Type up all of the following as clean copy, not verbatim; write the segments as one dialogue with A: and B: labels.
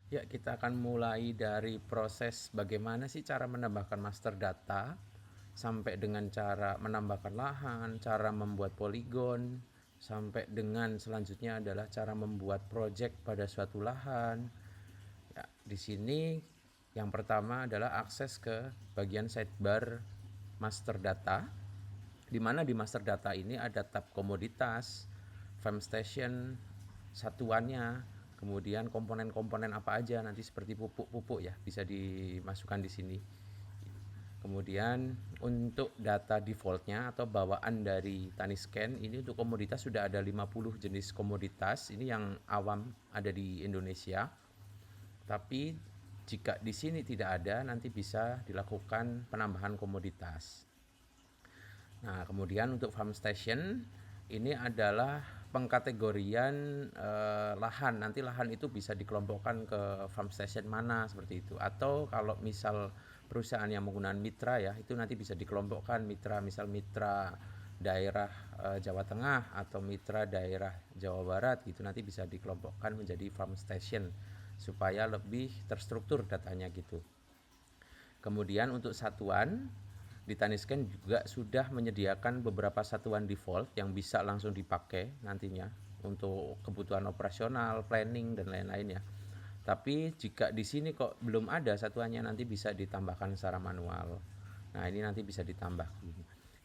A: Ya, kita akan mulai dari proses bagaimana sih cara menambahkan master data, sampai dengan cara menambahkan lahan, cara membuat poligon, sampai dengan selanjutnya adalah cara membuat project pada suatu lahan. Ya, di sini yang pertama adalah akses ke bagian sidebar master data, di mana di master data ini ada tab komoditas, farm station, satuannya, kemudian komponen-komponen apa aja nanti seperti pupuk-pupuk ya bisa dimasukkan di sini. Kemudian untuk data defaultnya atau bawaan dari Taniscan ini untuk komoditas sudah ada 50 jenis komoditas. Ini yang awam ada di Indonesia. Tapi jika di sini tidak ada, nanti bisa dilakukan penambahan komoditas. Nah, kemudian untuk farm station ini adalah pengkategorian lahan. Nanti lahan itu bisa dikelompokkan ke farm station mana seperti itu. Atau kalau misal perusahaan yang menggunakan mitra ya, itu nanti bisa dikelompokkan mitra, misal mitra daerah Jawa Tengah atau mitra daerah Jawa Barat gitu, nanti bisa dikelompokkan menjadi farm station supaya lebih terstruktur datanya gitu. Kemudian untuk satuan, di Taniscan juga sudah menyediakan beberapa satuan default yang bisa langsung dipakai nantinya untuk kebutuhan operasional, planning dan lain-lain ya. Tapi jika di sini kok belum ada satuannya, nanti bisa ditambahkan secara manual. Nah, ini nanti bisa ditambah.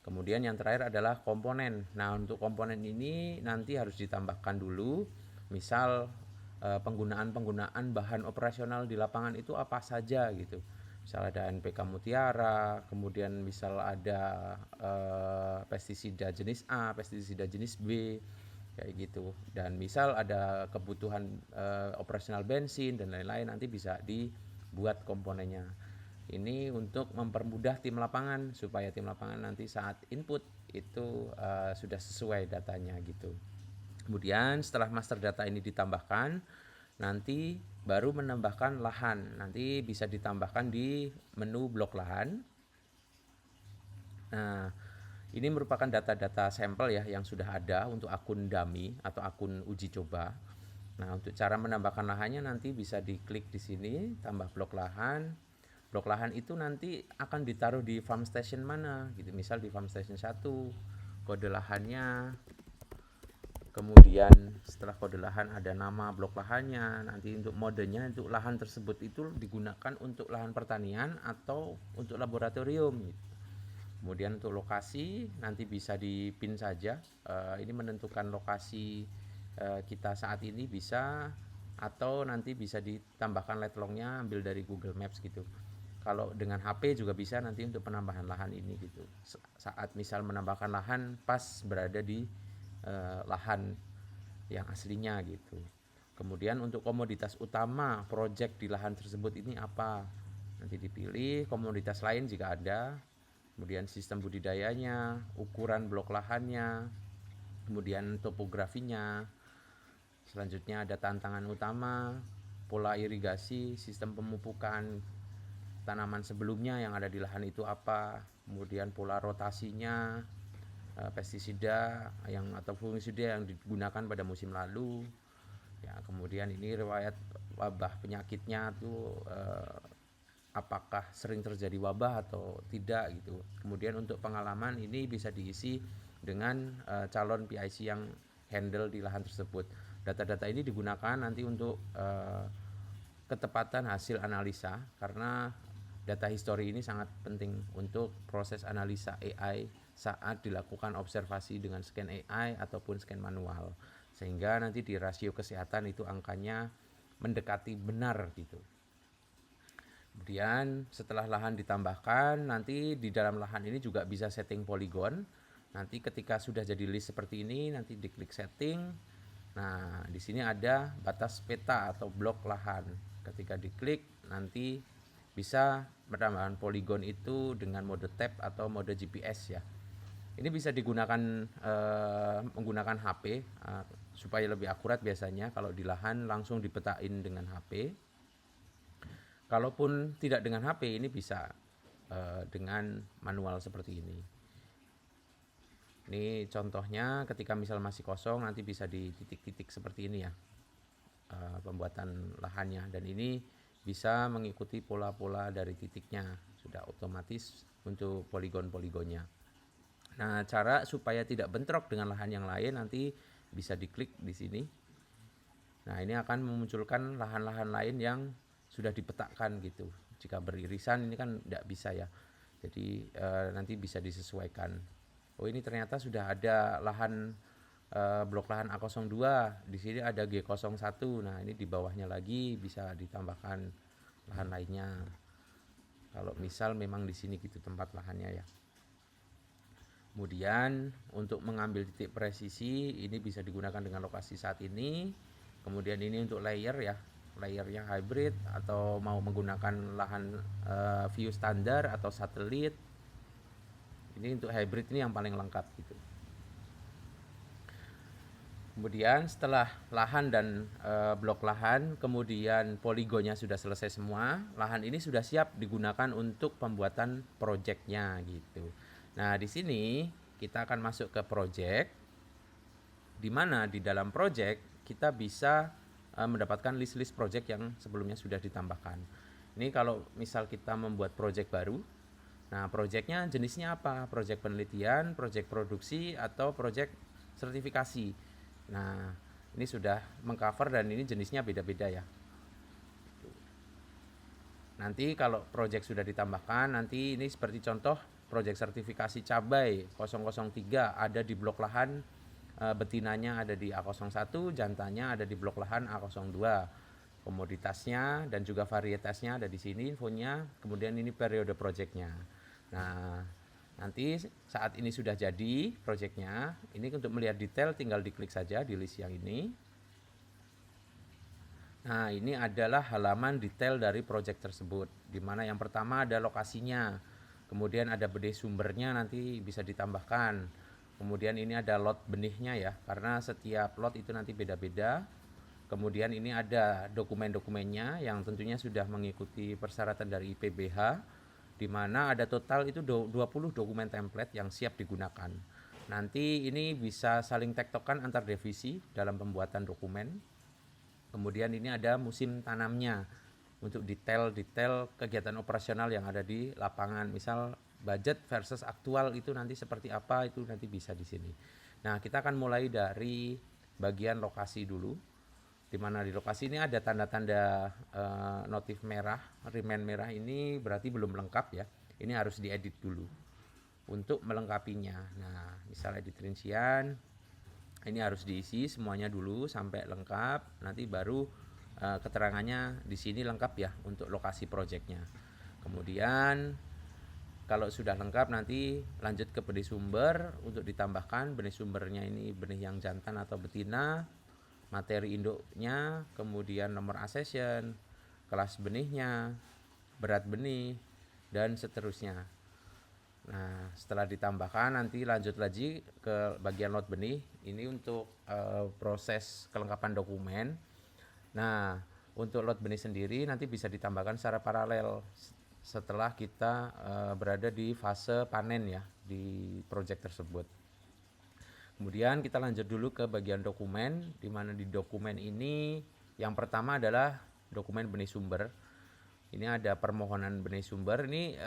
A: Kemudian yang terakhir adalah komponen. Nah, untuk komponen ini nanti harus ditambahkan dulu. Misal penggunaan-penggunaan bahan operasional di lapangan itu apa saja gitu. Misal ada NPK Mutiara, kemudian misal ada pestisida jenis A, pestisida jenis B, kayak gitu. Dan misal ada kebutuhan operasional bensin dan lain-lain, nanti bisa dibuat komponennya. Ini untuk mempermudah tim lapangan supaya tim lapangan nanti saat input itu sudah sesuai datanya gitu. Kemudian setelah master data ini ditambahkan, nanti baru menambahkan lahan. Nanti bisa ditambahkan di menu blok lahan. Nah, ini merupakan data-data sampel ya yang sudah ada untuk akun dummy atau akun uji coba. Nah, untuk cara menambahkan lahannya nanti bisa diklik di sini, tambah blok lahan. Blok lahan itu nanti akan ditaruh di farm station mana gitu. Misal di farm station 1, kode lahannya. Kemudian setelah kode lahan ada nama blok lahannya. Nanti untuk modenya untuk lahan tersebut itu digunakan untuk lahan pertanian atau untuk laboratorium gitu. Kemudian untuk lokasi nanti bisa dipin saja. Ini menentukan lokasi kita saat ini bisa, atau nanti bisa ditambahkan letlongnya ambil dari Google Maps gitu. Kalau dengan HP juga bisa nanti untuk penambahan lahan ini gitu. Saat misal menambahkan lahan pas berada di lahan yang aslinya gitu. Kemudian untuk komoditas utama project di lahan tersebut ini apa? Nanti dipilih komoditas lain jika ada, kemudian sistem budidayanya, ukuran blok lahannya, kemudian topografinya. Selanjutnya ada tantangan utama, pola irigasi, sistem pemupukan tanaman sebelumnya yang ada di lahan itu apa, kemudian pola rotasinya, pestisida yang atau fungisida yang digunakan pada musim lalu. Ya, kemudian ini riwayat wabah penyakitnya tuh apakah sering terjadi wabah atau tidak gitu. Kemudian untuk pengalaman ini bisa diisi dengan calon PIC yang handle di lahan tersebut. Data-data ini digunakan nanti untuk ketepatan hasil analisa, karena data history ini sangat penting untuk proses analisa AI saat dilakukan observasi dengan scan AI ataupun scan manual, sehingga nanti di rasio kesehatan itu angkanya mendekati benar gitu. Kemudian setelah lahan ditambahkan, nanti di dalam lahan ini juga bisa setting poligon. Nanti ketika sudah jadi list seperti ini, nanti diklik setting. Nah, di sini ada batas peta atau blok lahan. Ketika diklik, nanti bisa menambahkan poligon itu dengan mode tab atau mode GPS ya. Ini bisa digunakan menggunakan HP supaya lebih akurat biasanya kalau di lahan langsung dipetain dengan HP. Kalaupun tidak dengan HP, ini bisa dengan manual seperti ini. Ini contohnya ketika misal masih kosong nanti bisa di titik-titik seperti ini ya. pembuatan lahannya, dan ini bisa mengikuti pola-pola dari titiknya, sudah otomatis untuk poligon-poligonnya. Nah, cara supaya tidak bentrok dengan lahan yang lain nanti bisa diklik di sini. Nah, ini akan memunculkan lahan-lahan lain yang sudah dipetakan gitu. Jika beririsan ini kan tidak bisa ya. Jadi nanti bisa disesuaikan. Oh, ini ternyata sudah ada lahan blok lahan A02. Di sini ada G01. Nah, ini di bawahnya lagi bisa ditambahkan lahan lainnya. Kalau misal memang di sini gitu tempat lahannya ya. Kemudian untuk mengambil titik presisi ini bisa digunakan dengan lokasi saat ini. Kemudian ini untuk layer ya, layernya hybrid atau mau menggunakan lahan view standar atau satelit. Ini untuk hybrid ini yang paling lengkap gitu. Kemudian setelah lahan dan blok lahan, kemudian poligonnya sudah selesai semua, lahan ini sudah siap digunakan untuk pembuatan projectnya gitu. Nah, di sini kita akan masuk ke project, di mana di dalam project kita bisa mendapatkan list-list project yang sebelumnya sudah ditambahkan. Ini kalau misal kita membuat project baru, nah projectnya jenisnya apa? Project penelitian, project produksi, atau project sertifikasi. Nah, ini sudah mengcover dan ini jenisnya beda-beda ya. Nanti kalau project sudah ditambahkan, nanti ini seperti contoh project sertifikasi cabai 003 ada di blok lahan betinanya ada di A01, jantannya ada di blok lahan A02. Komoditasnya dan juga varietasnya ada di sini infonya, kemudian ini periode projectnya. Nah, nanti saat ini sudah jadi projectnya, ini untuk melihat detail tinggal diklik saja di list yang ini. Nah, ini adalah halaman detail dari project tersebut, di mana yang pertama ada lokasinya, kemudian ada benih sumbernya nanti bisa ditambahkan, kemudian ini ada lot benihnya ya, karena setiap lot itu nanti beda-beda. Kemudian ini ada dokumen-dokumennya yang tentunya sudah mengikuti persyaratan dari IPBH, di mana ada total itu 20 dokumen template yang siap digunakan. Nanti ini bisa saling tektokan antar divisi dalam pembuatan dokumen. Kemudian ini ada musim tanamnya untuk detail-detail kegiatan operasional yang ada di lapangan. Misal budget versus aktual itu nanti seperti apa, itu nanti bisa di sini. Nah, kita akan mulai dari bagian lokasi dulu, di mana di lokasi ini ada tanda-tanda notif merah, remind merah ini berarti belum lengkap ya. Ini harus diedit dulu untuk melengkapinya. Nah, misalnya edit rincian, ini harus diisi semuanya dulu sampai lengkap. Nanti baru keterangannya di sini lengkap ya untuk lokasi projectnya. Kemudian kalau sudah lengkap nanti lanjut ke benih sumber untuk ditambahkan benih sumbernya ini benih yang jantan atau betina, materi induknya, kemudian nomor accession, kelas benihnya, berat benih, dan seterusnya. Nah, setelah ditambahkan nanti lanjut lagi ke bagian lot benih. Ini untuk proses kelengkapan dokumen. Nah, untuk lot benih sendiri nanti bisa ditambahkan secara paralel setelah kita berada di fase panen ya di project tersebut. Kemudian kita lanjut dulu ke bagian dokumen, di mana di dokumen ini yang pertama adalah dokumen benih sumber. Ini ada permohonan benih sumber. Ini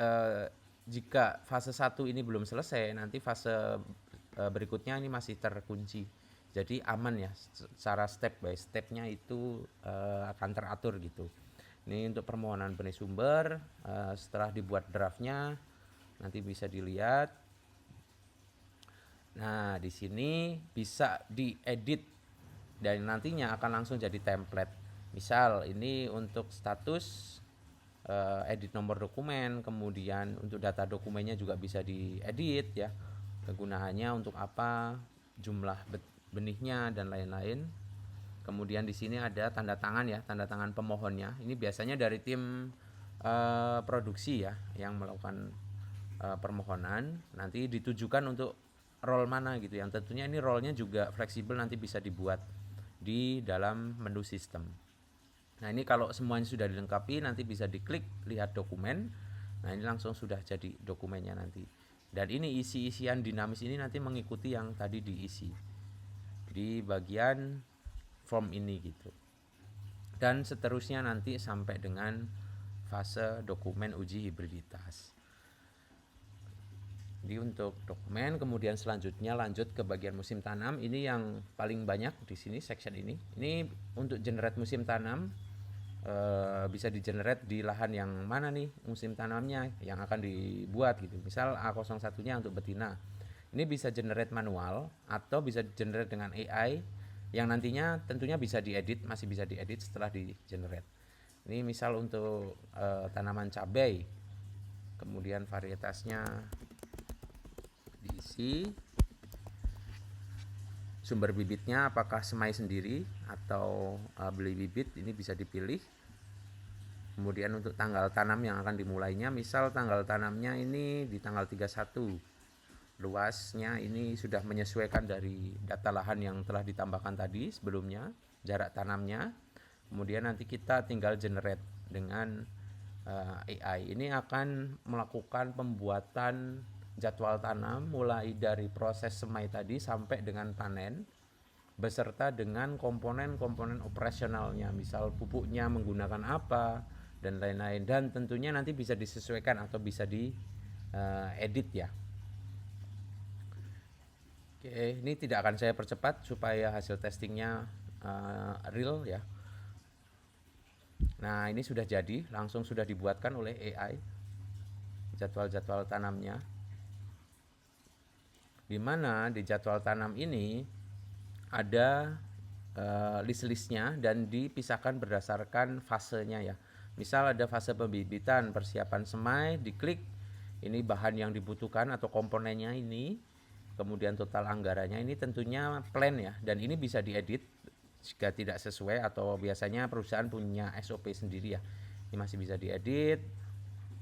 A: jika fase 1 ini belum selesai, nanti fase berikutnya ini masih terkunci. Jadi aman ya, secara step by stepnya itu akan teratur gitu. Ini untuk permohonan benih sumber, setelah dibuat draftnya nanti bisa dilihat. Nah, di sini bisa diedit dan nantinya akan langsung jadi template. Misal ini untuk status edit nomor dokumen, kemudian untuk data dokumennya juga bisa diedit ya. Kegunaannya untuk apa, jumlah benihnya dan lain-lain. Kemudian di sini ada tanda tangan ya, tanda tangan pemohonnya. Ini biasanya dari tim produksi ya yang melakukan permohonan. Nanti ditujukan untuk role mana gitu, yang tentunya ini role-nya juga fleksibel, nanti bisa dibuat di dalam menu sistem. Nah, ini kalau semuanya sudah dilengkapi nanti bisa diklik lihat dokumen. Nah, ini langsung sudah jadi dokumennya nanti. Dan ini isi-isian dinamis ini nanti mengikuti yang tadi diisi di bagian form ini gitu. dan seterusnya nanti sampai dengan fase dokumen uji hibriditas. Jadi untuk dokumen, kemudian selanjutnya lanjut ke bagian musim tanam. Ini yang paling banyak di sini section ini. Ini untuk generate musim tanam, bisa di-generate di lahan yang mana nih musim tanamnya yang akan dibuat gitu. Misal A01-nya untuk betina. Ini bisa generate manual atau bisa generate dengan AI yang nantinya tentunya bisa diedit, masih bisa diedit setelah di-generate. Ini misal untuk tanaman cabai, kemudian varietasnya diisi, sumber bibitnya apakah semai sendiri atau beli bibit, ini bisa dipilih. Kemudian untuk tanggal tanam yang akan dimulainya, misal tanggal tanamnya ini di tanggal 31. Luasnya ini sudah menyesuaikan dari data lahan yang telah ditambahkan tadi sebelumnya, jarak tanamnya. Kemudian nanti kita tinggal generate dengan AI. Ini akan melakukan pembuatan jadwal tanam mulai dari proses semai tadi sampai dengan panen, beserta dengan komponen-komponen operasionalnya, misal pupuknya menggunakan apa dan lain-lain, dan tentunya nanti bisa disesuaikan atau bisa diedit ya. Oke, ini tidak akan saya percepat supaya hasil testingnya real ya. Nah, ini sudah jadi, langsung sudah dibuatkan oleh AI jadwal-jadwal tanamnya, di mana di jadwal tanam ini ada list-listnya dan dipisahkan berdasarkan fasenya ya. Misal ada fase pembibitan, persiapan semai, diklik ini bahan yang dibutuhkan atau komponennya ini, kemudian total anggarannya ini tentunya plan ya, dan ini bisa diedit jika tidak sesuai atau biasanya perusahaan punya SOP sendiri ya. Ini masih bisa diedit,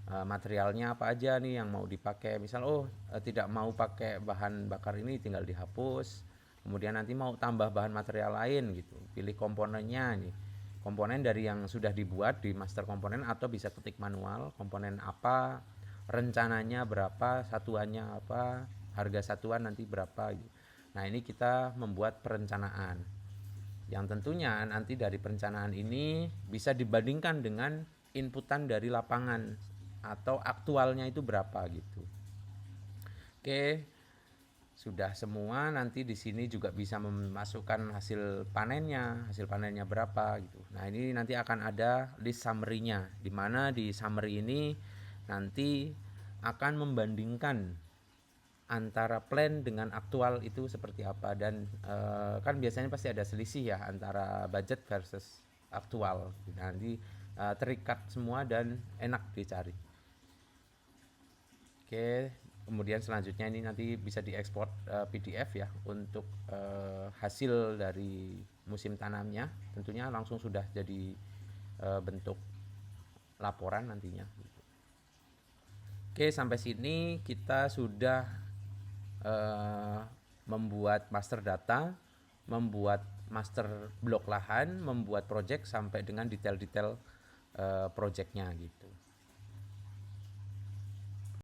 A: materialnya apa aja nih yang mau dipakai, misal tidak mau pakai bahan bakar ini tinggal dihapus, kemudian nanti mau tambah bahan material lain gitu, pilih komponennya nih, komponen dari yang sudah dibuat di master komponen atau bisa ketik manual komponen apa, rencananya berapa, satuannya apa, harga satuan nanti berapa gitu. Nah, ini kita membuat perencanaan yang tentunya nanti dari perencanaan ini bisa dibandingkan dengan inputan dari lapangan atau aktualnya itu berapa gitu. Oke, sudah semua. Nanti di sini juga bisa memasukkan hasil panennya berapa gitu. Nah, ini nanti akan ada list summary-nya, di mana di summary ini nanti akan membandingkan antara plan dengan aktual itu seperti apa, dan kan biasanya pasti ada selisih ya antara budget versus aktual. Nanti terikat semua dan enak dicari. Oke, kemudian selanjutnya ini nanti bisa diekspor PDF ya untuk hasil dari musim tanamnya. Tentunya langsung sudah jadi bentuk laporan nantinya. Oke, sampai sini kita sudah membuat master data, membuat master blok lahan, membuat project sampai dengan detail-detail projectnya gitu.